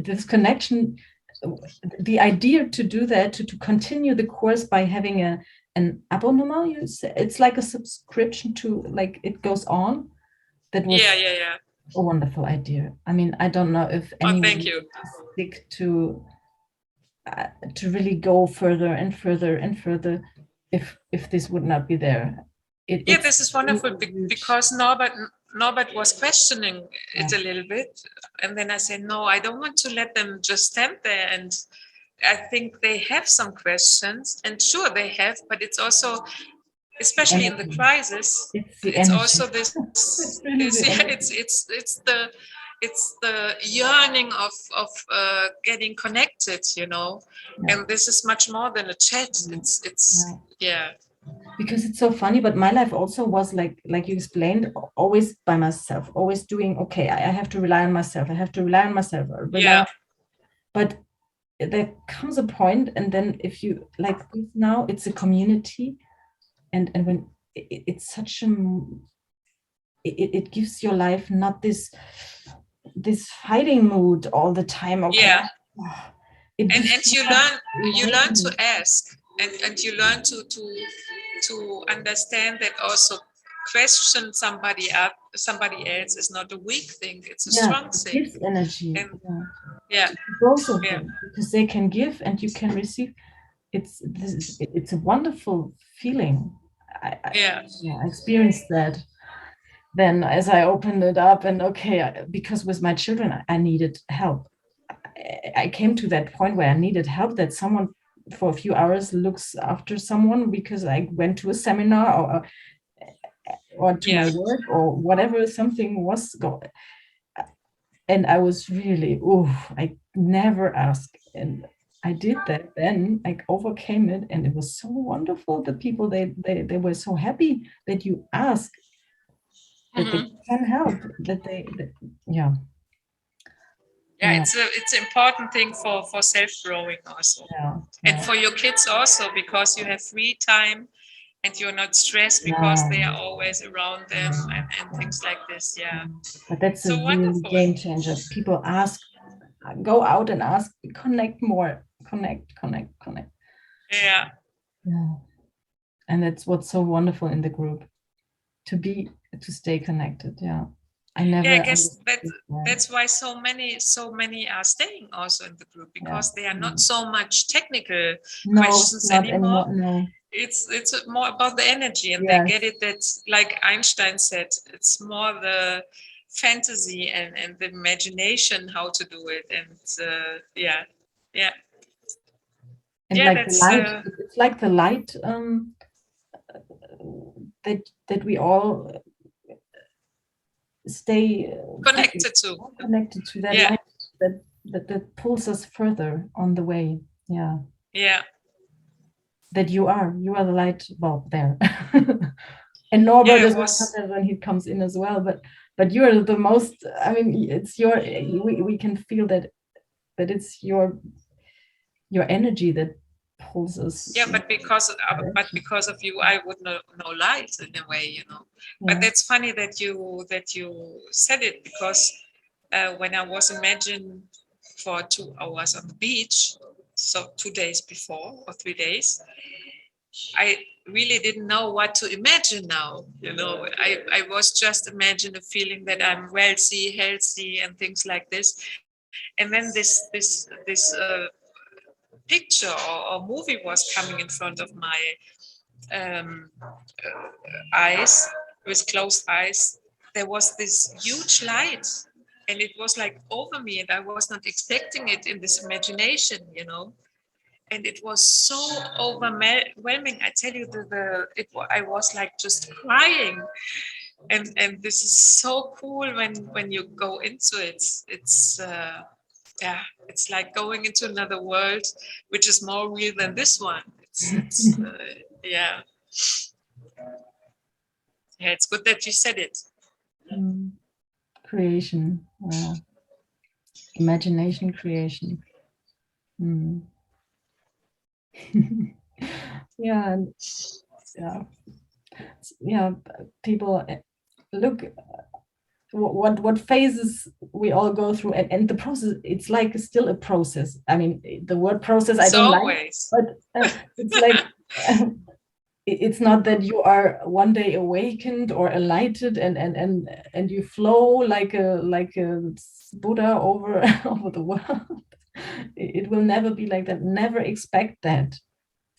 This connection. The idea to do that, to continue the course by having an abonnement, you say, it's like a subscription to, like, it goes on. That was a wonderful idea. I mean, I don't know if anyone stick to really go further and further and further if this would not be there. This is wonderful because Norbert was questioning it a little bit, and then I said, no, I don't want to let them just stand there, and I think they have some questions, and sure they have, but it's also, especially in the crisis, it's also this. it's the yearning of getting connected, you know. And this is much more than a chat. It's because it's so funny, but my life also was like you explained, always by myself, always doing, okay, I have to rely on myself, but there comes a point, and then if you like now, it's a community, and when it's such a, it gives your life not this fighting mood all the time. Okay. And you learn to ask, and you learn to understand that also question somebody else is not a weak thing, it's a strong thing. It gives energy. And, both of them, because they can give and you can receive. It's a wonderful feeling. I experienced that then as I opened it up, and because with my children I needed help. I came to that point where I needed help, that someone for a few hours looks after someone, because I went to a seminar or to my work or whatever something was going. And I was really, I never asked. And I did that then, I overcame it. And it was so wonderful. The people, they were so happy that you ask, that they can help, it's an important thing for self-growing also. And for your kids also, because you have free time and you're not stressed because they are always around them and things like this. But that's so a wonderful. real game changer. People ask, go out and ask, connect more, connect. Yeah. And that's what's so wonderful in the group, to stay connected. I guess that's why so many are staying also in the group, because they are not so much technical questions anymore. No. It's more about the energy, and they get it. That's like Einstein said, it's more the fantasy and the imagination how to do it. And And like the light, it's like the light that we all stay connected to that light that pulls us further on the way. That you are the light bulb there. And Norbert is sometimes when he comes in as well, but you are the most, I mean, it's your, we can feel that it's your energy that pulls us. But because of you, I would know light in a way, you know. But that's funny that you said it, because when I was imagined for 2 hours on the beach, so 2 days before or 3 days, I really didn't know what to imagine now, you know. I was just imagining a feeling that I'm wealthy, healthy, and things like this. And then this picture or movie was coming in front of my eyes, with closed eyes. There was this huge light, and it was like over me, and I was not expecting it in this imagination, you know. And it was so overwhelming. I tell you, I was like just crying. And this is so cool when you go into it. It's it's like going into another world, which is more real than this one. It's it's good that you said it. Creation, imagination, creation. People look what phases we all go through, and the process, it's like still a process. I mean, the word process I don't always. like, but it's like it's not that you are one day awakened or enlightened and you flow like a Buddha over the world. It will never be like that. Never expect that.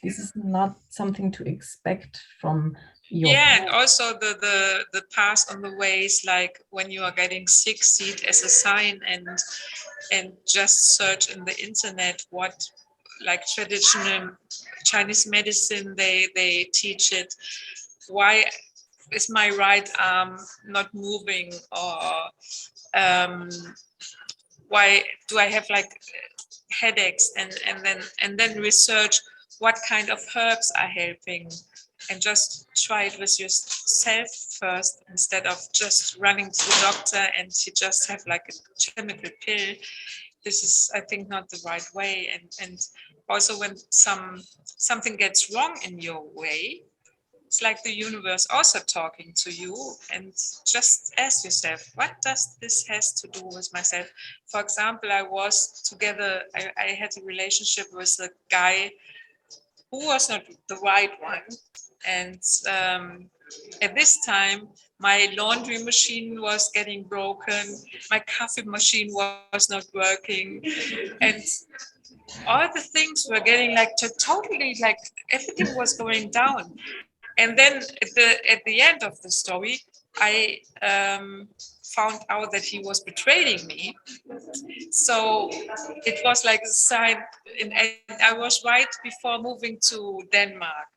This is not something to expect from your and also the path on the way is like when you are getting sick, see it as a sign, and just search in the internet what, like, traditional Chinese medicine, they teach it. Why is my right arm not moving, or why do I have like headaches, and then research what kind of herbs are helping, and just try it with yourself first instead of just running to the doctor and you just have like a chemical pill. This is, I think, not the right way. And also when something gets wrong in your way, it's like the universe also talking to you, and just ask yourself, what does this has to do with myself? For example, I had a relationship with a guy who was not the right one. And at this time, my laundry machine was getting broken, my coffee machine was not working, and all the things were getting like totally, like everything was going down. And then at the end of the story, I found out that he was betraying me. So it was like a sign, and I was right before moving to Denmark.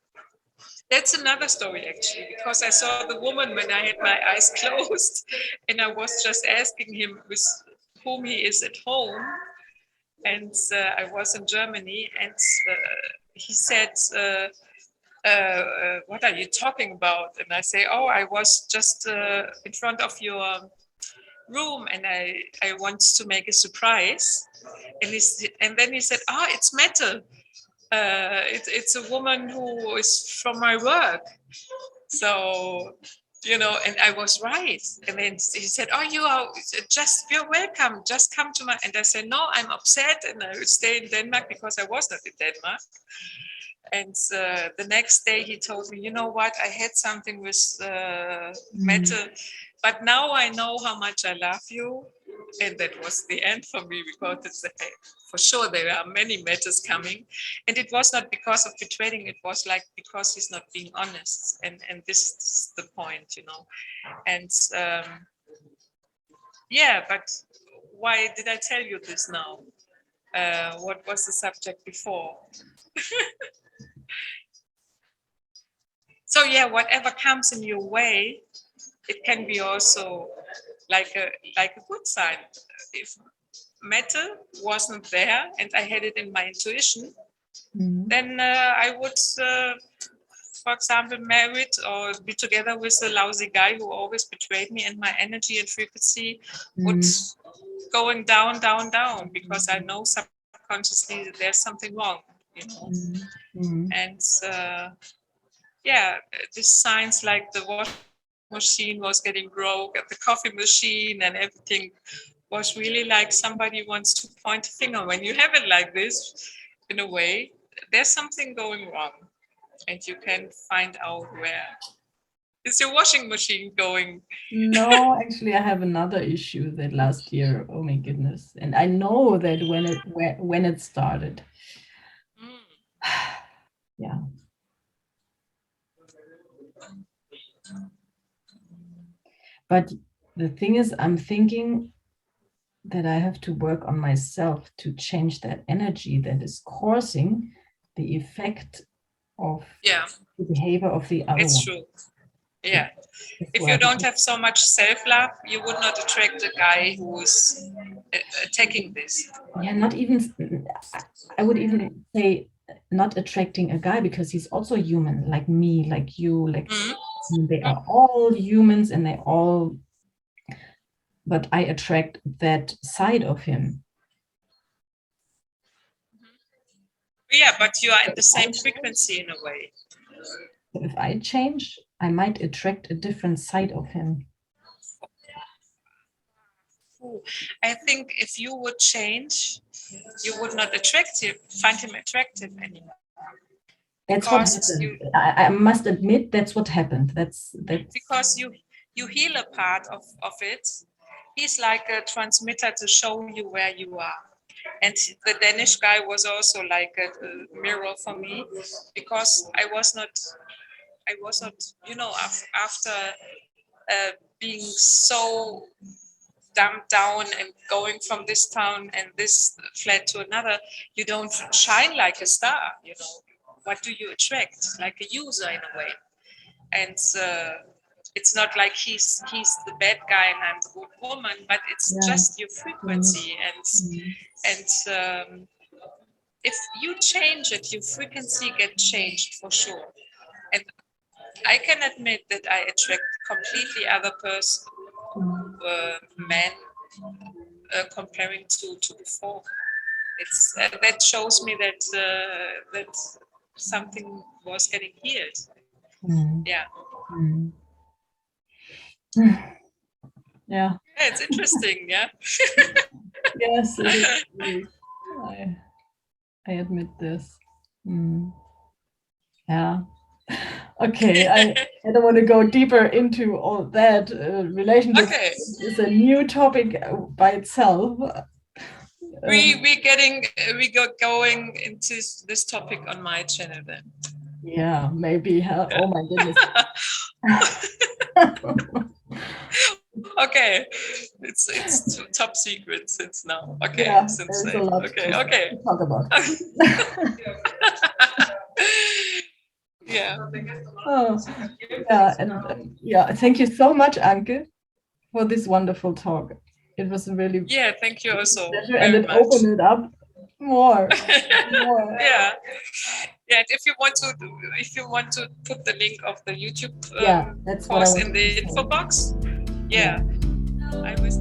That's another story, actually, because I saw the woman when I had my eyes closed, and I was just asking him with whom he is at home. And I was in Germany, and he said, what are you talking about? And I say, oh, I was just in front of your room, and I want to make a surprise. And then he said, oh, it's metal. It's a woman who is from my work. So, and I was right. And then he said, oh, you're welcome. Just come to my, and I said, no, I'm upset and I will stay in Denmark because I was not in Denmark. And the next day he told me, you know what, I had something with metal, but now I know how much I love you. And that was the end for me, because for sure there are many matters coming. And it was not because of betraying, it was like because he's not being honest. And this is the point, And but why did I tell you this now? What was the subject before? So whatever comes in your way, it can be also like a good sign. If metal wasn't there and I had it in my intuition, then I would, for example, marry or be together with a lousy guy who always betrayed me, and my energy and frequency would going down, down, down, because I know subconsciously that there's something wrong, And this signs like the washing machine was getting broke, the coffee machine, and everything was really like somebody wants to point a finger. When you have it like this, in a way, there's something going wrong, and you can find out where. Is your washing machine going? No, actually, I have another issue that last year. Oh my goodness! And I know that when it started. Yeah. But the thing is, I'm thinking that I have to work on myself to change that energy that is causing the effect of the behavior of the other one. It's true. Yeah. If you don't have so much self-love, you would not attract a guy who is attacking this. Yeah, not even, I would even say not attracting a guy, because he's also human, like me, like you, like they are all humans, and but I attract that side of him. Yeah, but you are in the same frequency in a way. If I change, I might attract a different side of him. I think if you would change, you would not find him attractive anymore. That's what happened. I must admit, that's what happened. That's because you heal a part of it. He's like a transmitter to show you where you are. And the Danish guy was also like a mirror for me, because I was not, after being so dumped down and going from this town and this flat to another, you don't shine like a star, What do you attract? Like a user in a way. And it's not like he's the bad guy and I'm the good woman, but it's just your frequency. And if you change it, your frequency get changed for sure. And I can admit that I attract completely other person, men, comparing to before. It's that shows me that that something was getting healed. Yeah. Yeah, it's interesting. Yeah. Yes, it is. I admit this. Yeah. Okay, I don't want to go deeper into all that. Relationship is a new topic by itself. We go going into this topic on my channel then. Yeah, maybe. Oh my goodness. Okay, it's top secret since now. Okay, yeah, since there's a lot to talk about. Yeah. Oh, yeah, and yeah, thank you so much, Anke, for this wonderful talk. It was really thank you also pleasure, and it opened it up more. Yeah. If you want to put the link of the YouTube that's course what I in the info box. I was